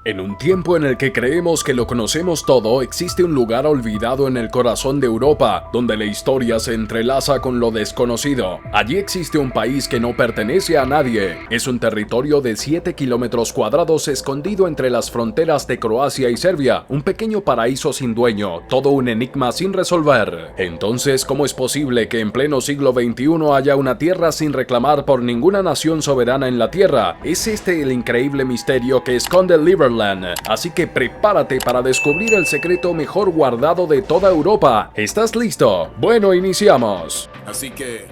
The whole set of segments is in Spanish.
En un tiempo en el que creemos que lo conocemos todo, existe un lugar olvidado en el corazón de Europa, donde la historia se entrelaza con lo desconocido. Allí existe un país que no pertenece a nadie. Es un territorio de 7 kilómetros cuadrados escondido entre las fronteras de Croacia y Serbia, un pequeño paraíso sin dueño, todo un enigma sin resolver. Entonces, ¿cómo es posible que en pleno siglo XXI haya una tierra sin reclamar por ninguna nación soberana en la tierra? Es este el increíble misterio que esconde Liberland. Así que prepárate para descubrir el secreto mejor guardado de toda Europa. ¿Estás listo? Bueno, iniciamos. Así que,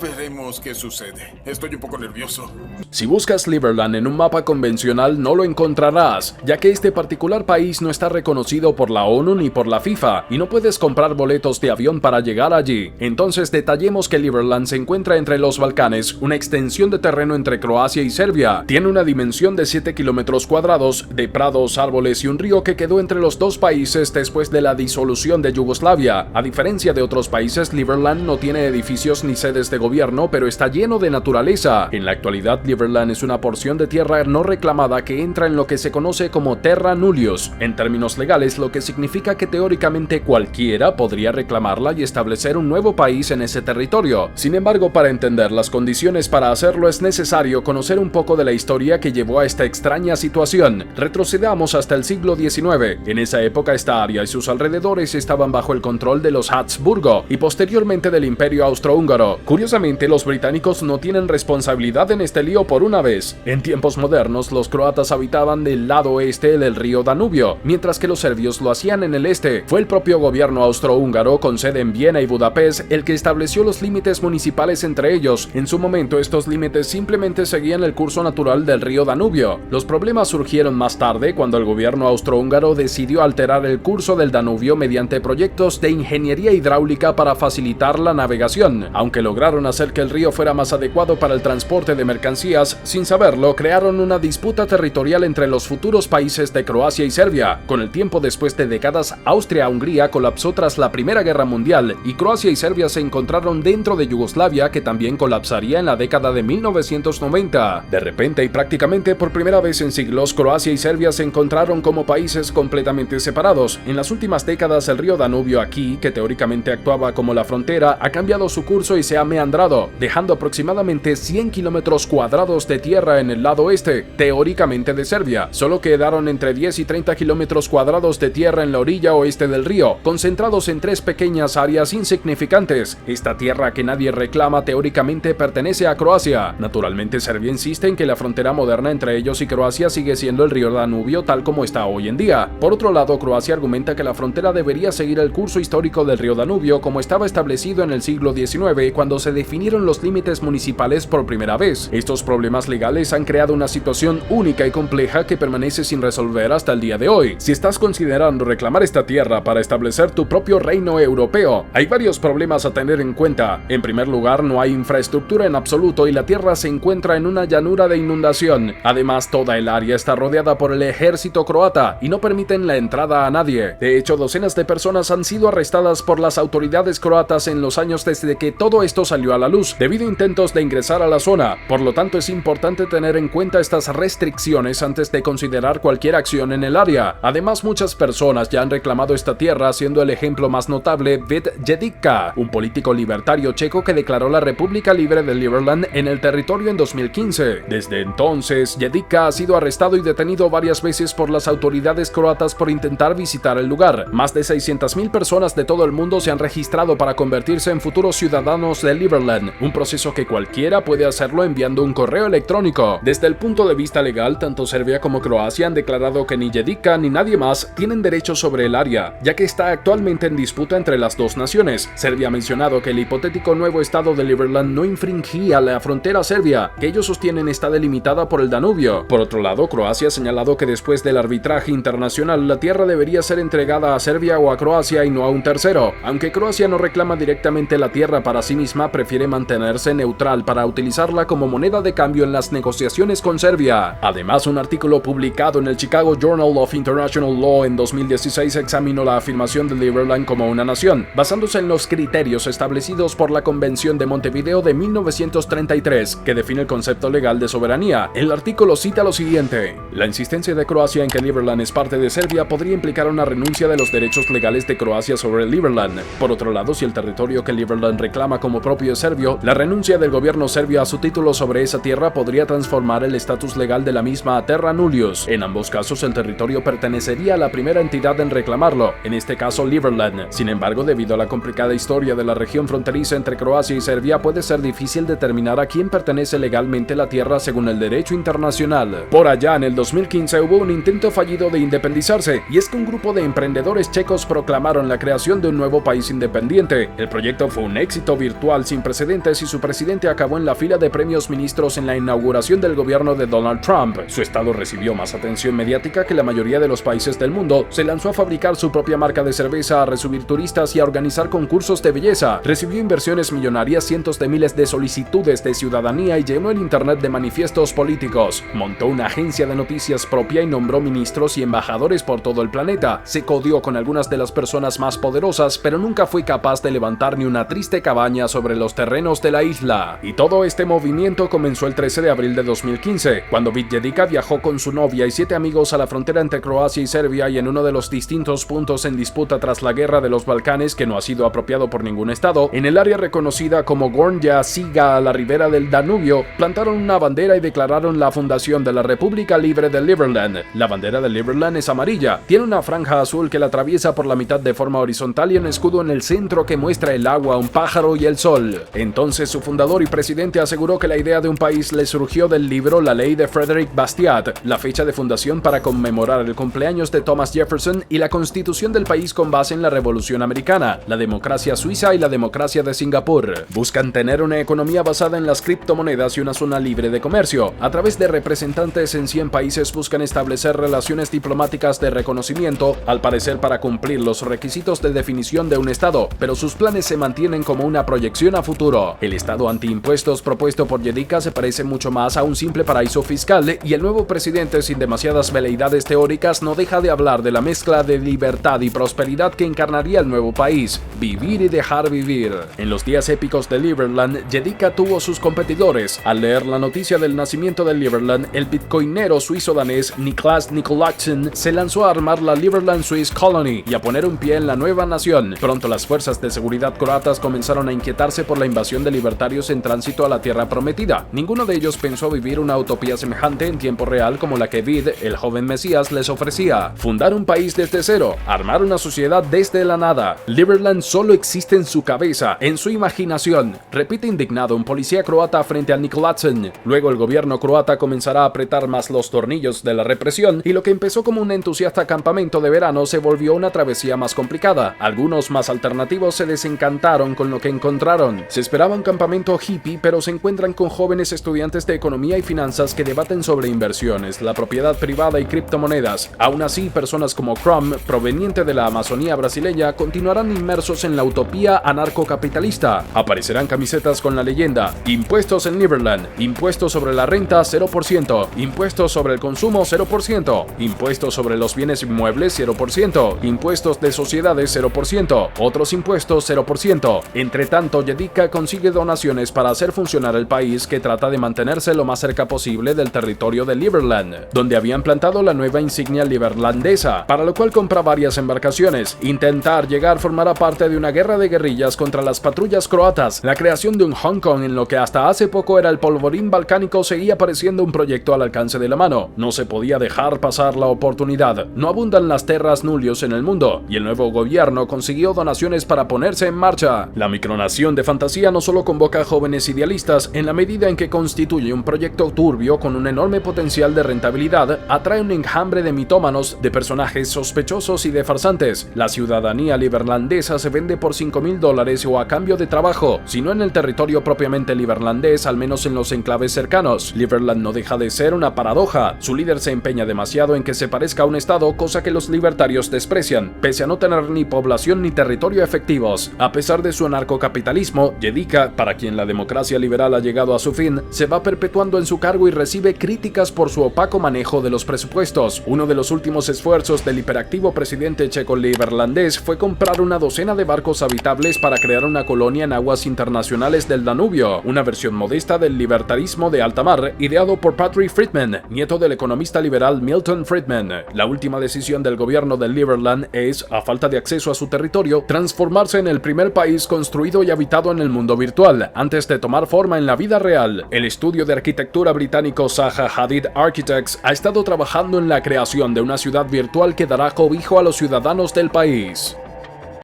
veremos qué sucede. Estoy un poco nervioso. Si buscas Liberland en un mapa convencional no lo encontrarás, ya que este particular país no está reconocido por la ONU ni por la FIFA, y no puedes comprar boletos de avión para llegar allí. Entonces detallemos que Liberland se encuentra entre los Balcanes, una extensión de terreno entre Croacia y Serbia. Tiene una dimensión de 7 kilómetros cuadrados, de prados, árboles y un río que quedó entre los dos países después de la disolución de Yugoslavia. A diferencia de otros países, Liberland no tiene edificios ni sedes de gobierno, pero está lleno de naturaleza. En la actualidad, Liberland es una porción de tierra no reclamada que entra en lo que se conoce como terra nullius, en términos legales, lo que significa que teóricamente cualquiera podría reclamarla y establecer un nuevo país en ese territorio. Sin embargo, para entender las condiciones para hacerlo es necesario conocer un poco de la historia que llevó a esta extraña situación. Retrocedamos hasta el siglo XIX. En esa época, esta área y sus alrededores estaban bajo el control de los Habsburgo y posteriormente del Imperio Austrohúngaro. Curiosamente, los británicos no tienen responsabilidad en este lío por una vez. En tiempos modernos, los croatas habitaban del lado oeste del río Danubio, mientras que los serbios lo hacían en el este. Fue el propio gobierno austrohúngaro, con sede en Viena y Budapest, el que estableció los límites municipales entre ellos. En su momento, estos límites simplemente seguían el curso natural del río Danubio. Los problemas surgieron más tarde, cuando el gobierno austrohúngaro decidió alterar el curso del Danubio mediante proyectos de ingeniería hidráulica para facilitar la navegación. Aunque lograron hacer que el río fuera más adecuado para el transporte de mercancías, sin saberlo, crearon una disputa territorial entre los futuros países de Croacia y Serbia. Con el tiempo, después de décadas, Austria-Hungría colapsó tras la Primera Guerra Mundial y Croacia y Serbia se encontraron dentro de Yugoslavia, que también colapsaría en la década de 1990. De repente y prácticamente por primera vez en siglos, Croacia y Serbia se encontraron como países completamente separados. En las últimas décadas, el río Danubio aquí, que teóricamente actuaba como la frontera, ha cambiado su curso y se ha meandrado, dejando aproximadamente 100 kilómetros cuadrados de tierra en el lado oeste, teóricamente de Serbia. Solo quedaron entre 10 y 30 kilómetros cuadrados de tierra en la orilla oeste del río, concentrados en tres pequeñas áreas insignificantes. Esta tierra que nadie reclama teóricamente pertenece a Croacia. Naturalmente, Serbia insiste en que la frontera moderna entre ellos y Croacia sigue siendo el río Danubio tal como está hoy en día. Por otro lado, Croacia argumenta que la frontera debería seguir el curso histórico del río Danubio como estaba establecido en el siglo XIX, cuando se definieron los límites municipales por primera vez. Estos problemas legales han creado una situación única y compleja que permanece sin resolver hasta el día de hoy. Si estás considerando reclamar esta tierra para establecer tu propio reino europeo, hay varios problemas a tener en cuenta. En primer lugar, no hay infraestructura en absoluto y la tierra se encuentra en una llanura de inundación. Además, toda el área está rodeada por el ejército croata y no permiten la entrada a nadie. De hecho, docenas de personas han sido arrestadas por las autoridades croatas en los años desde que todo esto salió a la luz, debido a intentos de ingresar a la zona. Por lo tanto, es importante tener en cuenta estas restricciones antes de considerar cualquier acción en el área. Además, muchas personas ya han reclamado esta tierra, siendo el ejemplo más notable Vid Jedika, un político libertario checo que declaró la República Libre de Liberland en el territorio en 2015. Desde entonces, Jedika ha sido arrestado y detenido varias veces por las autoridades croatas por intentar visitar el lugar. Más de 600.000 personas de todo el mundo se han registrado para convertirse en futuros ciudadanos de Liberland, un proceso que cualquiera puede hacerlo enviando un correo electrónico. Desde el punto de vista legal, tanto Serbia como Croacia han declarado que ni Jedika ni nadie más tienen derechos sobre el área, ya que está actualmente en disputa entre las dos naciones. Serbia ha mencionado que el hipotético nuevo estado de Liberland no infringía la frontera serbia, que ellos sostienen está delimitada por el Danubio. Por otro lado, Croacia ha señalado que después del arbitraje internacional, la tierra debería ser entregada a Serbia o a Croacia y no a un tercero. Aunque Croacia no reclama directamente la tierra para sí misma, misma prefiere mantenerse neutral para utilizarla como moneda de cambio en las negociaciones con Serbia. Además, un artículo publicado en el Chicago Journal of International Law en 2016 examinó la afirmación de Liberland como una nación, basándose en los criterios establecidos por la Convención de Montevideo de 1933, que define el concepto legal de soberanía. El artículo cita lo siguiente: la insistencia de Croacia en que Liberland es parte de Serbia podría implicar una renuncia de los derechos legales de Croacia sobre Liberland. Por otro lado, si el territorio que Liberland reclama como propio es serbio, la renuncia del gobierno serbio a su título sobre esa tierra podría transformar el estatus legal de la misma a terra nullius. En ambos casos, el territorio pertenecería a la primera entidad en reclamarlo, en este caso Liberland. Sin embargo, debido a la complicada historia de la región fronteriza entre Croacia y Serbia, puede ser difícil determinar a quién pertenece legalmente la tierra según el derecho internacional. Por allá, en el 2015 hubo un intento fallido de independizarse, y es que un grupo de emprendedores checos proclamaron la creación de un nuevo país independiente. El proyecto fue un éxito virtual sin precedentes y su presidente acabó en la fila de premios ministros en la inauguración del gobierno de Donald Trump. Su estado recibió más atención mediática que la mayoría de los países del mundo. Se lanzó a fabricar su propia marca de cerveza, a recibir turistas y a organizar concursos de belleza. Recibió inversiones millonarias, cientos de miles de solicitudes de ciudadanía y llenó el internet de manifiestos políticos. Montó una agencia de noticias propia y nombró ministros y embajadores por todo el planeta. Se codió con algunas de las personas más poderosas, pero nunca fue capaz de levantar ni una triste cabaña sobre los terrenos de la isla. Y todo este movimiento comenzó el 13 de abril de 2015, cuando Vidjedica viajó con su novia y 7 amigos a la frontera entre Croacia y Serbia, y en uno de los distintos puntos en disputa tras la guerra de los Balcanes, que no ha sido apropiado por ningún estado, en el área reconocida como Gornja Siga, a la ribera del Danubio, plantaron una bandera y declararon la fundación de la República Libre de Liberland. La bandera de Liberland es amarilla, tiene una franja azul que la atraviesa por la mitad de forma horizontal y un escudo en el centro que muestra el agua, un pájaro y el sol. Entonces su fundador y presidente aseguró que la idea de un país le surgió del libro La Ley de Frederick Bastiat, la fecha de fundación para conmemorar el cumpleaños de Thomas Jefferson, y la constitución del país con base en la Revolución Americana, la democracia suiza y la democracia de Singapur. Buscan tener una economía basada en las criptomonedas y una zona libre de comercio. A través de representantes en 100 países buscan establecer relaciones diplomáticas de reconocimiento, al parecer para cumplir los requisitos de definición de un estado, pero sus planes se mantienen como una proyección a futuro. El estado antiimpuestos propuesto por Jedica se parece mucho más a un simple paraíso fiscal, y el nuevo presidente, sin demasiadas veleidades teóricas, no deja de hablar de la mezcla de libertad y prosperidad que encarnaría el nuevo país: vivir y dejar vivir. En los días épicos de Liberland, Jedica tuvo sus competidores. Al leer la noticia del nacimiento de Liberland, el bitcoinero suizo-danés Niklas Nicolajsen se lanzó a armar la Liberland Swiss Colony y a poner un pie en la nueva nación. Pronto las fuerzas de seguridad croatas comenzaron a inquietarse por la invasión de libertarios en tránsito a la tierra prometida. Ninguno de ellos pensó vivir una utopía semejante en tiempo real como la que Vid, el joven Mesías, les ofrecía: fundar un país desde cero, armar una sociedad desde la nada. Liberland solo existe en su cabeza, en su imaginación, repite indignado un policía croata frente a Nicolajsen. Luego el gobierno croata comenzará a apretar más los tornillos de la represión, y lo que empezó como un entusiasta campamento de verano se volvió una travesía más complicada. Algunos más alternativos se desencantaron con lo que encontraron. Se esperaba un campamento hippie, pero se encuentran con jóvenes estudiantes de economía y finanzas que debaten sobre inversiones, la propiedad privada y criptomonedas. Aún así, personas como Crum, proveniente de la Amazonía brasileña, continuarán inmersos en la utopía anarcocapitalista. Aparecerán camisetas con la leyenda: impuestos en Liberland, impuestos sobre la renta 0%, impuestos sobre el consumo 0%, impuestos sobre los bienes inmuebles 0%, impuestos de sociedades 0%, otros impuestos 0%. Entre tanto, Jedica consigue donaciones para hacer funcionar el país, que trata de mantenerse lo más cerca posible del territorio de Liberland, donde habían plantado la nueva insignia liberlandesa, para lo cual compra varias embarcaciones. Intentar llegar formará parte de una guerra de guerrillas contra las patrullas croatas. La creación de un Hong Kong, en lo que hasta hace poco era el polvorín balcánico, seguía pareciendo un proyecto al alcance de la mano. No se podía dejar pasar la oportunidad. No abundan las terras nullius en el mundo, y el nuevo gobierno consiguió donaciones para ponerse en marcha. La micronación de fantasía no solo convoca a jóvenes idealistas, en la medida en que constituye un proyecto turbio con un enorme potencial de rentabilidad, atrae un enjambre de mitómanos, de personajes sospechosos y de farsantes. La ciudadanía liberlandesa se vende por $5,000 o a cambio de trabajo, si no en el territorio propiamente liberlandés, al menos en los enclaves cercanos. Liberland no deja de ser una paradoja. Su líder se empeña demasiado en que se parezca a un estado, cosa que los libertarios desprecian, pese a no tener ni población ni territorio efectivos. A pesar de su anarcocapitalismo, liberalismo, Jedika, para quien la democracia liberal ha llegado a su fin, se va perpetuando en su cargo y recibe críticas por su opaco manejo de los presupuestos. Uno de los últimos esfuerzos del hiperactivo presidente checo-liberlandés fue comprar una docena de barcos habitables para crear una colonia en aguas internacionales del Danubio, una versión modesta del libertarismo de alta mar, ideado por Patrick Friedman, nieto del economista liberal Milton Friedman. La última decisión del gobierno de Liberland es, a falta de acceso a su territorio, transformarse en el primer país construido y habitado en el mundo virtual, antes de tomar forma en la vida real. El estudio de arquitectura británico Zaha Hadid Architects ha estado trabajando en la creación de una ciudad virtual que dará cobijo a los ciudadanos del país.